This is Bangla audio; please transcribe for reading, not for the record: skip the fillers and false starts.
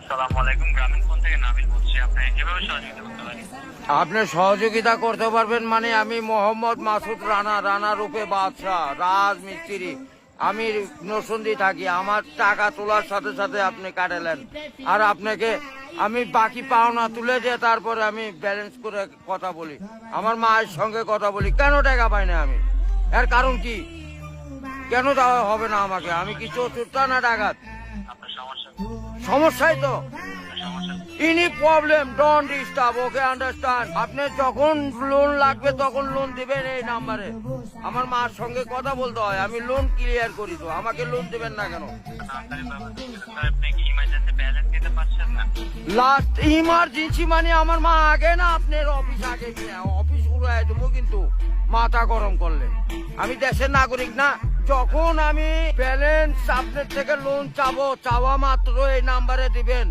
আসসালামু আলাইকুম, গ্রামীণ ফোন থেকে নাবিল বলছি। আপনি কিভাবে সহযোগিতা করতে পারেন? আপনি সহযোগিতা করতে পারবেন মানে আমি মোহাম্মদ মাসুদ রানা রূপে বাদশাহ রাজমিস্ত্রি। আমি নরসিংদী থাকি। আমার টাকা তোলার সাথে সাথে আপনি কাটালেন, আর আপনাকে আমি বাকি পাওনা তুলে দিয়ে তারপরে আমি ব্যালেন্স করে কথা বলি, আমার মায়ের সঙ্গে কথা বলি। কেন টাকা পাই না আমি? এর কারণ কি? কেন দেওয়া হবে না আমাকে? আমি কি চতুর্থ না ডাকাত? আপনার সমস্যা সমস্যাই তো। সমস্যা any problem don't disturb, okay understand. আপনি যখন লোন লাগবে তখন লোন দিবেন এই নাম্বারে। আমার মার সঙ্গে কথা বলতে হয়, আমি লোন ক্লিয়ার করি। তো আমাকে লোন দিবেন না কেন? তাড়াতাড়ি পাবেন। স্যার, আপনি কি ইমার্জেন্সি ব্যালেন্স দিতে পারছেন না? লাস্ট ইমার্জেন্সি মানে আমার মা আগে না আপনার অফিস আগে নিয়ে অফিস উড়াই দেবো কিন্তু মাথা গরম করলে। আমি দেশের নাগরিক না। যখন আমি ব্যালেন্স আপনার থেকে লোন চাবো, চাওয়া মাত্র এই নাম্বারে দিবেন।